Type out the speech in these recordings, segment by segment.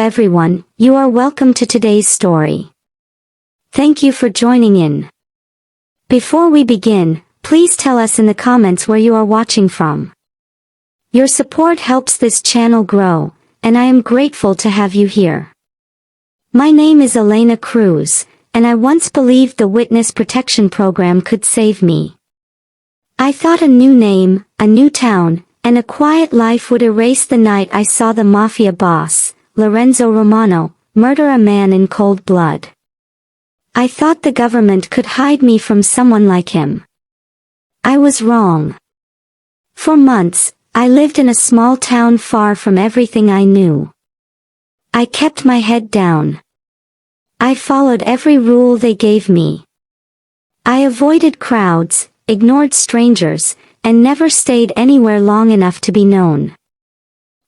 everyone, you are welcome to today's story. Thank you for joining in. Before we begin, please tell us in the comments where you are watching from. Your support helps this channel grow, and I am grateful to have you here. My name is Elena Cruz, and I once believed the Witness Protection Program could save me. I thought a new name, a new town, and a quiet life would erase the night I saw the Mafia boss, Lorenzo Romano, murder a man in cold blood. I thought the government could hide me from someone like him. I was wrong. For months, I lived in a small town far from everything I knew. I kept my head down. I followed every rule they gave me. I avoided crowds, ignored strangers, and never stayed anywhere long enough to be known.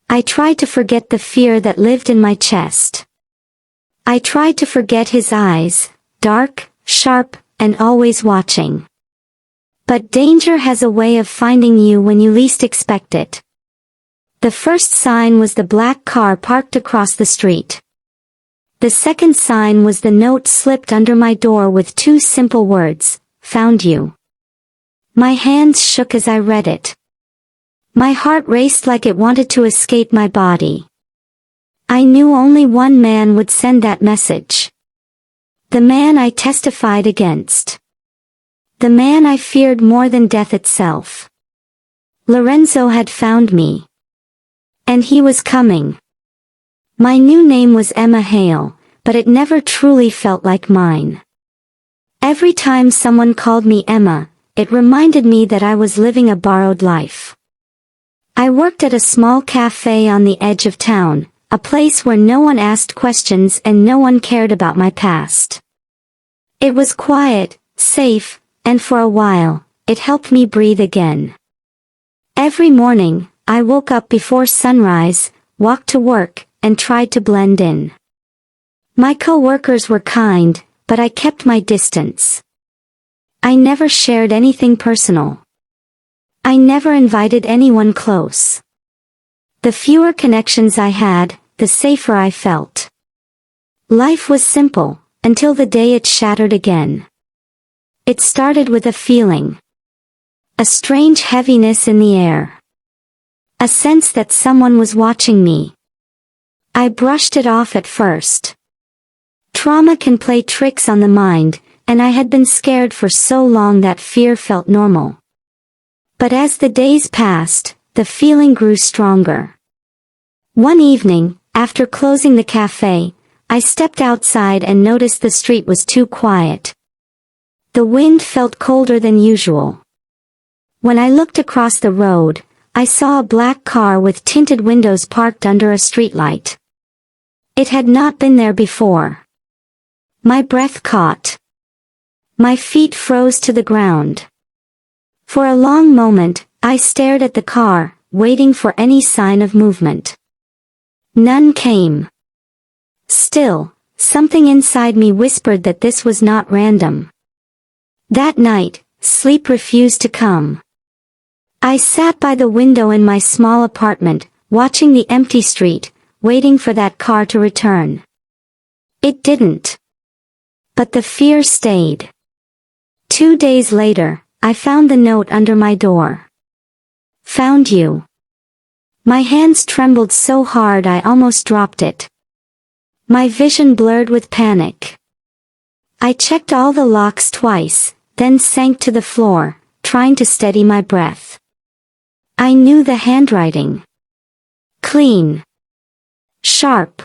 I tried to forget the fear that lived in my chest. I tried to forget his eyes, dark, sharp, and always watching. But danger has a way of finding you when you least expect it. The first sign was the black car parked across the street. The second sign was the note slipped under my door with two simple words, "Found you." My hands shook as I read it. My heart raced like it wanted to escape my body. I knew only one man would send that message. The man I testified against. The man I feared more than death itself. Lorenzo had found me. And he was coming. My new name was Emma Hale, but it never truly felt like mine. Every time someone called me Emma, it reminded me that I was living a borrowed life. I worked at a small cafe on the edge of town, a place where no one asked questions and no one cared about my past. It was quiet, safe, and for a while, it helped me breathe again. Every morning, I woke up before sunrise, walked to work, and tried to blend in. My co-workers were kind, but I kept my distance. I never shared anything personal. I never invited anyone close. The fewer connections I had, the safer I felt. Life was simple, until the day it shattered again. It started with a feeling. A strange heaviness in the air. A sense that someone was watching me. I brushed it off at first. Trauma can play tricks on the mind, and I had been scared for so long that fear felt normal. But as the days passed, the feeling grew stronger. One evening, after closing the cafe, I stepped outside and noticed the street was too quiet. The wind felt colder than usual. When I looked across the road, I saw a black car with tinted windows parked under a streetlight. It had not been there before. My breath caught. My feet froze to the ground. For a long moment, I stared at the car, waiting for any sign of movement. None came. Still, something inside me whispered that this was not random. That night, sleep refused to come. I sat by the window in my small apartment, watching the empty street, waiting for that car to return. It didn't. But the fear stayed. 2 days later, I found the note under my door. Found you. My hands trembled so hard I almost dropped it. My vision blurred with panic. I checked all the locks twice, then sank to the floor, trying to steady my breath. I knew the handwriting. Clean. Sharp.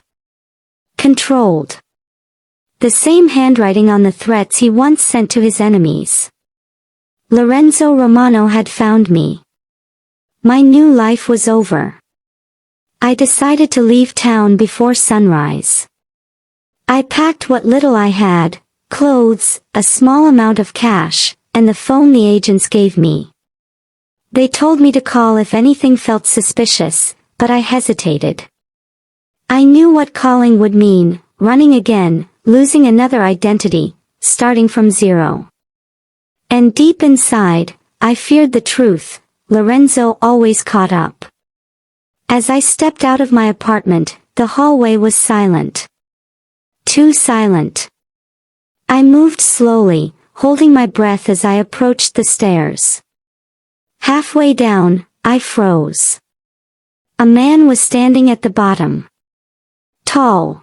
Controlled. The same handwriting on the threats he once sent to his enemies. Lorenzo Romano had found me. My new life was over. I decided to leave town before sunrise. I packed what little I had, clothes, a small amount of cash, and the phone the agents gave me. They told me to call if anything felt suspicious, but I hesitated. I knew what calling would mean, running again, losing another identity, starting from zero. And deep inside, I feared the truth, Lorenzo always caught up. As I stepped out of my apartment, the hallway was silent. Too silent. I moved slowly, holding my breath as I approached the stairs. Halfway down, I froze. A man was standing at the bottom. Tall.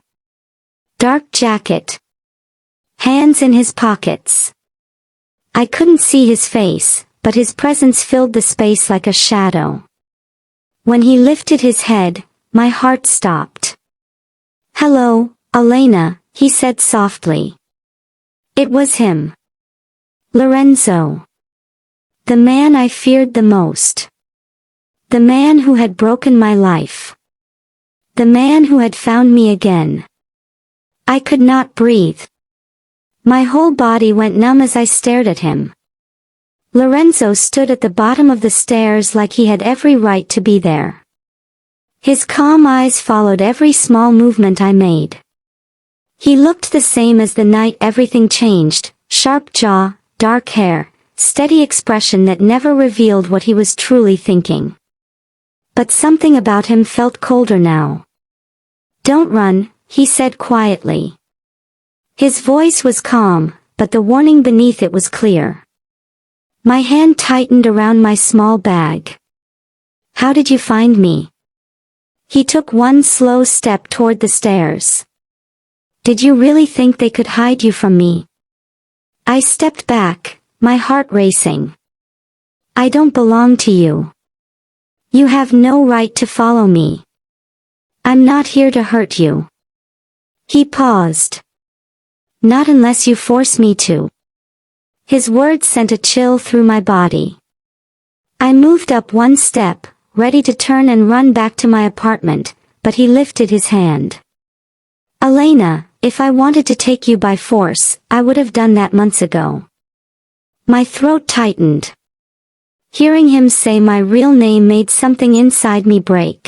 Dark jacket. Hands in his pockets. I couldn't see his face, but his presence filled the space like a shadow. When he lifted his head, my heart stopped. "Hello, Elena," he said softly. It was him. Lorenzo. The man I feared the most. The man who had broken my life. The man who had found me again. I could not breathe. My whole body went numb as I stared at him. Lorenzo stood at the bottom of the stairs like he had every right to be there. His calm eyes followed every small movement I made. He looked the same as the night everything changed, sharp jaw, dark hair, steady expression that never revealed what he was truly thinking. But something about him felt colder now. "Don't run," he said quietly. His voice was calm, but the warning beneath it was clear. My hand tightened around my small bag. "How did you find me?" He took one slow step toward the stairs. "Did you really think they could hide you from me?" I stepped back, my heart racing. "I don't belong to you. You have no right to follow me. I'm not here to hurt you." He paused. "Not unless you force me to." His words sent a chill through my body. I moved up one step, ready to turn and run back to my apartment, but he lifted his hand. "Elena, if I wanted to take you by force, I would have done that months ago." My throat tightened. Hearing him say my real name made something inside me break.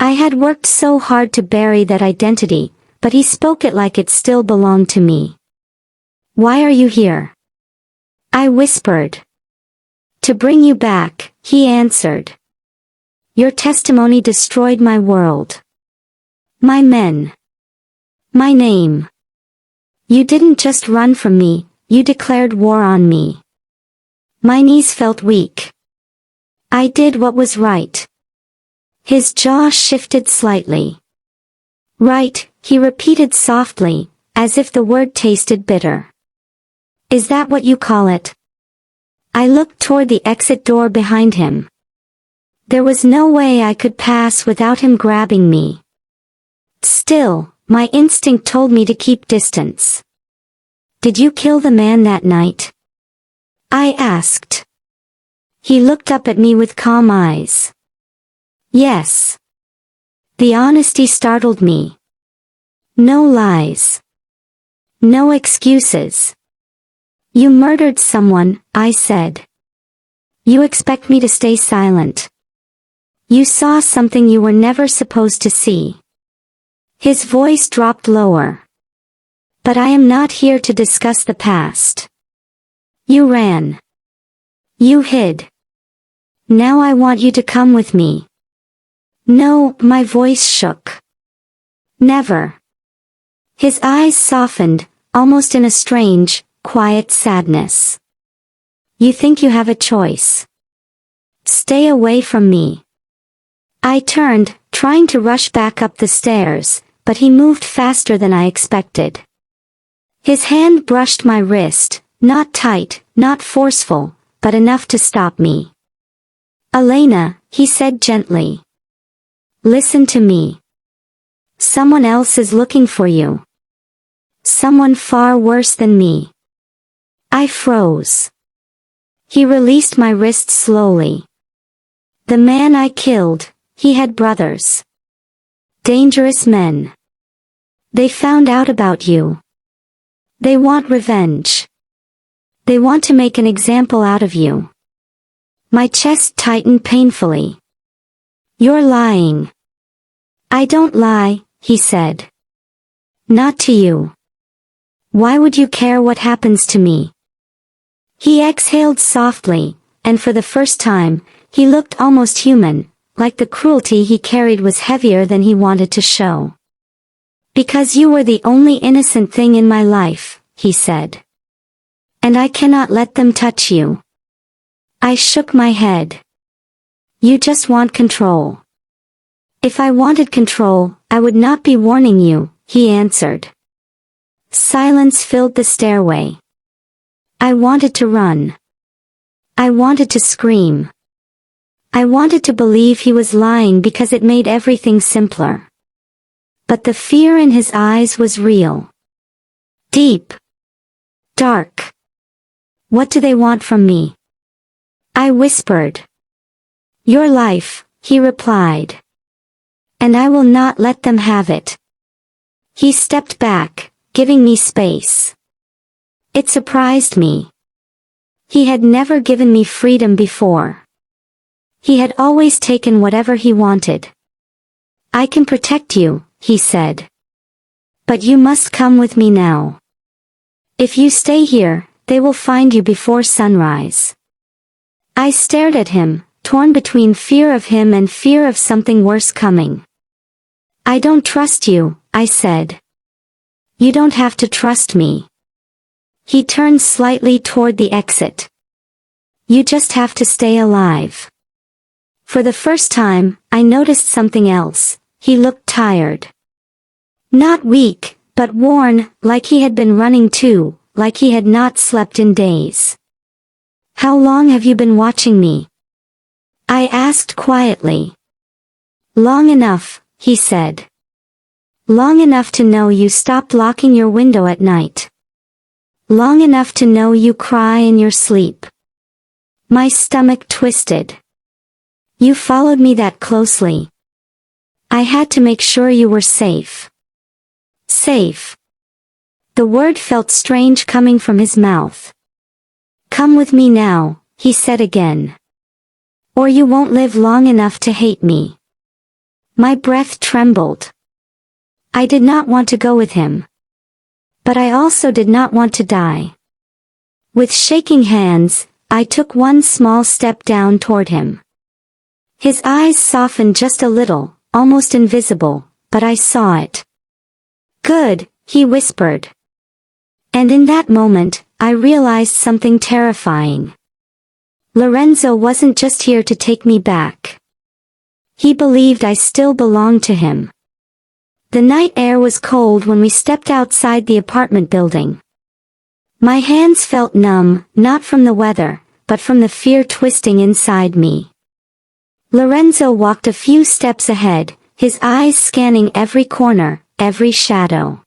I had worked so hard to bury that identity, but he spoke it like it still belonged to me. "Why are you here?" I whispered. "To bring you back," he answered. "Your testimony destroyed my world. My men. My name. You didn't just run from me, you declared war on me." My knees felt weak. I did what was right. His jaw shifted slightly. "Right," he repeated softly, as if the word tasted bitter. "Is that what you call it?" I looked toward the exit door behind him. There was no way I could pass without him grabbing me. Still, my instinct told me to keep distance. "Did you kill the man that night?" I asked. He looked up at me with calm eyes. "Yes." The honesty startled me. No lies. No excuses. "You murdered someone," I said. "You expect me to stay silent. You saw something you were never supposed to see." His voice dropped lower. "But I am not here to discuss the past. You ran. You hid. Now I want you to come with me." "No," my voice shook. "Never." His eyes softened, almost in a strange, quiet sadness. "You think you have a choice. Stay away from me." I turned, trying to rush back up the stairs, but he moved faster than I expected. His hand brushed my wrist, not tight, not forceful, but enough to stop me. "Elena," he said gently. "Listen to me. Someone else is looking for you. Someone far worse than me." I froze. He released my wrist slowly. "The man I killed, he had brothers. Dangerous men. They found out about you. They want revenge. They want to make an example out of you." My chest tightened painfully. "You're lying." "I don't lie," he said. "Not to you. Why would you care what happens to me?" He exhaled softly, and for the first time, he looked almost human, like the cruelty he carried was heavier than he wanted to show. "Because you were the only innocent thing in my life," he said. "And I cannot let them touch you." I shook my head. "You just want control." "If I wanted control, I would not be warning you," he answered. Silence filled the stairway. I wanted to run. I wanted to scream. I wanted to believe he was lying because it made everything simpler. But the fear in his eyes was real. Deep. Dark. "What do they want from me?" I whispered. "Your life," he replied. "And I will not let them have it." He stepped back, giving me space. It surprised me. He had never given me freedom before. He had always taken whatever he wanted. "I can protect you," he said. "But you must come with me now. If you stay here, they will find you before sunrise." I stared at him, torn between fear of him and fear of something worse coming. "I don't trust you," I said. "You don't have to trust me." He turned slightly toward the exit. "You just have to stay alive." For the first time, I noticed something else. He looked tired. Not weak, but worn, like he had been running too, like he had not slept in days. "How long have you been watching me?" I asked quietly. "Long enough," he said. "Long enough to know you stopped locking your window at night. Long enough to know you cry in your sleep." My stomach twisted. "You followed me that closely." "I had to make sure you were safe." Safe. The word felt strange coming from his mouth. "Come with me now," he said again. "Or you won't live long enough to hate me." My breath trembled. I did not want to go with him. But I also did not want to die. With shaking hands, I took one small step down toward him. His eyes softened just a little, almost invisible, but I saw it. "Good," he whispered. And in that moment, I realized something terrifying. Lorenzo wasn't just here to take me back. He believed I still belonged to him. The night air was cold when we stepped outside the apartment building. My hands felt numb, not from the weather, but from the fear twisting inside me. Lorenzo walked a few steps ahead, his eyes scanning every corner, every shadow.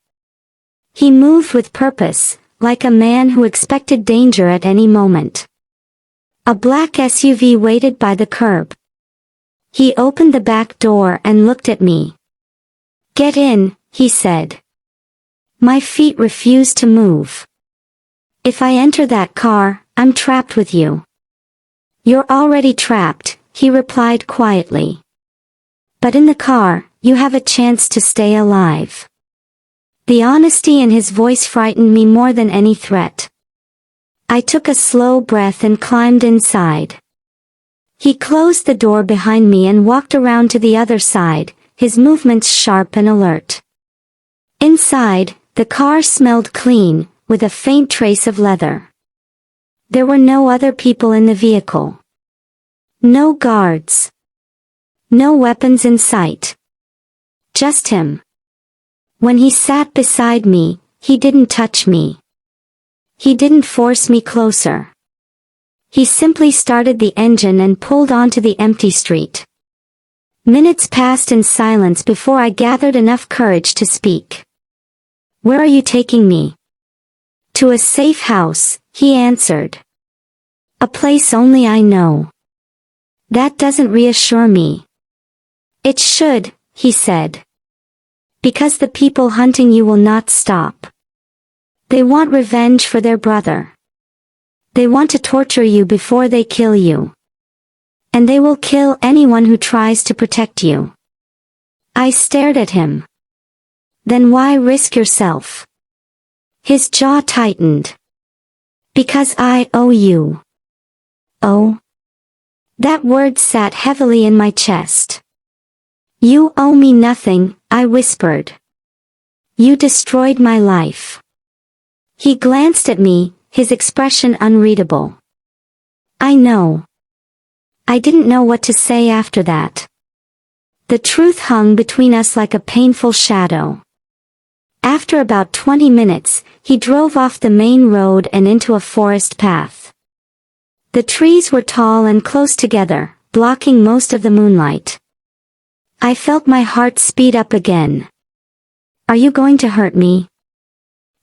He moved with purpose, like a man who expected danger at any moment. A black SUV waited by the curb. He opened the back door and looked at me. "Get in," he said. My feet refused to move. "If I enter that car, I'm trapped with you." "You're already trapped," he replied quietly. "But in the car, you have a chance to stay alive." The honesty in his voice frightened me more than any threat. I took a slow breath and climbed inside. He closed the door behind me and walked around to the other side, his movements sharp and alert. Inside, the car smelled clean, with a faint trace of leather. There were no other people in the vehicle. No guards. No weapons in sight. Just him. When he sat beside me, he didn't touch me. He didn't force me closer. He simply started the engine and pulled onto the empty street. Minutes passed in silence before I gathered enough courage to speak. "Where are you taking me?" "To a safe house," he answered. "A place only I know." "That doesn't reassure me." "It should," he said. "Because the people hunting you will not stop. They want revenge for their brother. They want to torture you before they kill you. And they will kill anyone who tries to protect you." I stared at him. "Then why risk yourself?" His jaw tightened. "Because I owe you." "Oh? That word sat heavily in my chest. You owe me nothing, I whispered. You destroyed my life. He glanced at me, his expression unreadable. I know. I didn't know what to say after that. The truth hung between us like a painful shadow. After about 20 minutes, he drove off the main road and into a forest path. The trees were tall and close together, blocking most of the moonlight. I felt my heart speed up again. Are you going to hurt me?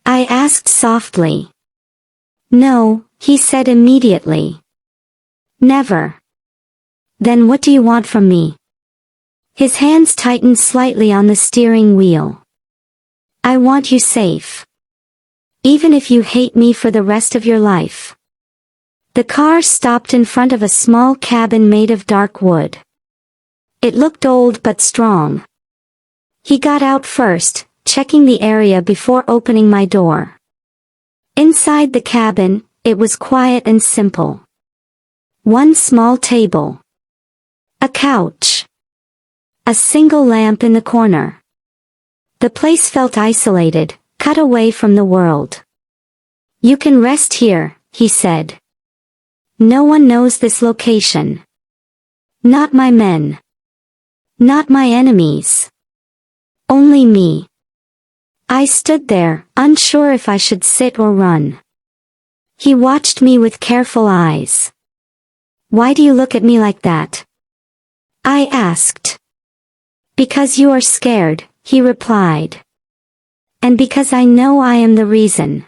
I asked softly. No, he said immediately. Never. Then what do you want from me? His hands tightened slightly on the steering wheel. I want you safe. Even if you hate me for the rest of your life. The car stopped in front of a small cabin made of dark wood. It looked old but strong. He got out first, checking the area before opening my door. Inside the cabin, it was quiet and simple. One small table. A couch. A single lamp in the corner. The place felt isolated, cut away from the world. You can rest here, he said. No one knows this location. Not my men. Not my enemies. Only me. I stood there, unsure if I should sit or run. He watched me with careful eyes. Why do you look at me like that? I asked. Because you are scared, he replied. And because I know I am the reason.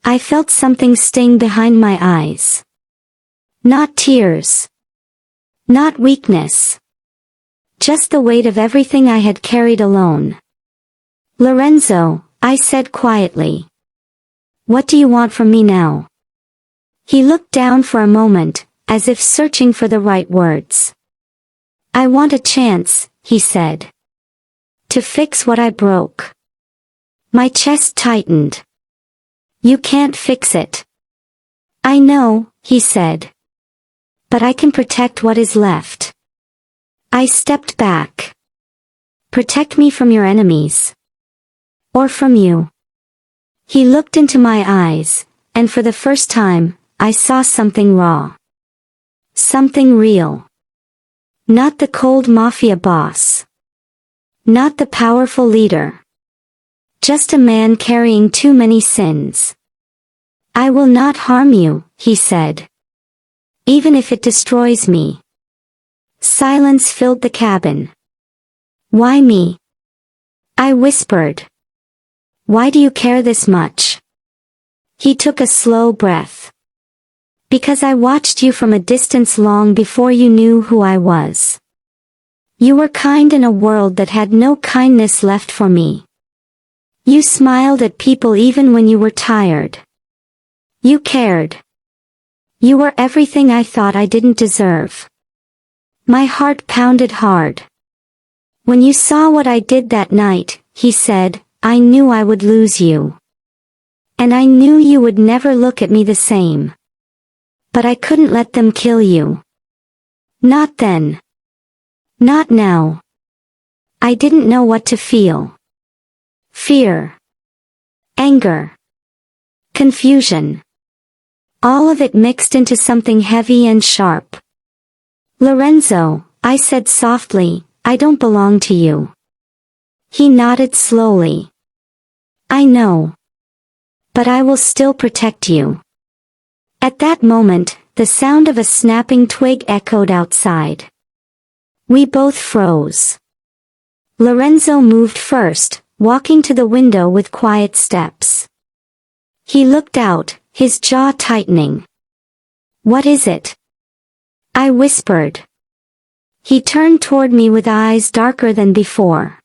I felt something sting behind my eyes. Not tears. Not weakness. Just the weight of everything I had carried alone. Lorenzo, I said quietly. What do you want from me now? He looked down for a moment, as if searching for the right words. I want a chance, he said. To fix what I broke. My chest tightened. You can't fix it. I know, he said. But I can protect what is left. I stepped back. Protect me from your enemies. Or from you. He looked into my eyes, and for the first time, I saw something raw. Something real. Not the cold mafia boss. Not the powerful leader. Just a man carrying too many sins. I will not harm you, he said. Even if it destroys me. Silence filled the cabin. Why me? I whispered. Why do you care this much? He took a slow breath. Because I watched you from a distance long before you knew who I was. You were kind in a world that had no kindness left for me. You smiled at people even when you were tired. You cared. You were everything I thought I didn't deserve. My heart pounded hard. When you saw what I did that night, he said, I knew I would lose you. And I knew you would never look at me the same. But I couldn't let them kill you. Not then. Not now. I didn't know what to feel. Fear. Anger. Confusion. All of it mixed into something heavy and sharp. Lorenzo, I said softly, I don't belong to you. He nodded slowly. I know. But I will still protect you. At that moment, the sound of a snapping twig echoed outside. We both froze. Lorenzo moved first, walking to the window with quiet steps. He looked out, his jaw tightening. What is it? I whispered. He turned toward me with eyes darker than before.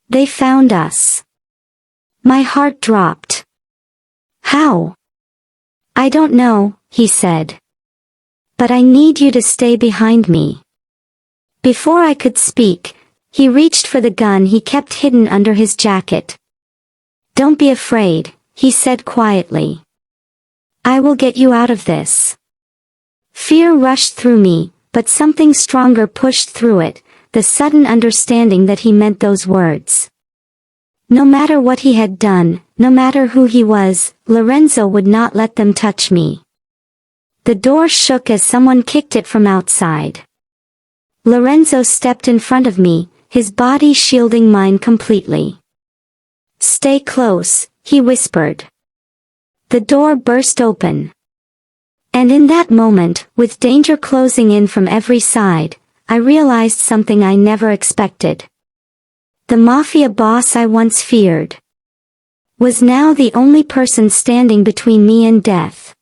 They found us. My heart dropped. How? I don't know, he said. But I need you to stay behind me. Before I could speak, he reached for the gun he kept hidden under his jacket. Don't be afraid, he said quietly. I will get you out of this. Fear rushed through me, but something stronger pushed through it, the sudden understanding that he meant those words. No matter what he had done, no matter who he was, Lorenzo would not let them touch me. The door shook as someone kicked it from outside. Lorenzo stepped in front of me, his body shielding mine completely. "Stay close," he whispered. The door burst open. And in that moment, with danger closing in from every side, I realized something I never expected. The Mafia boss I once feared was now the only person standing between me and death.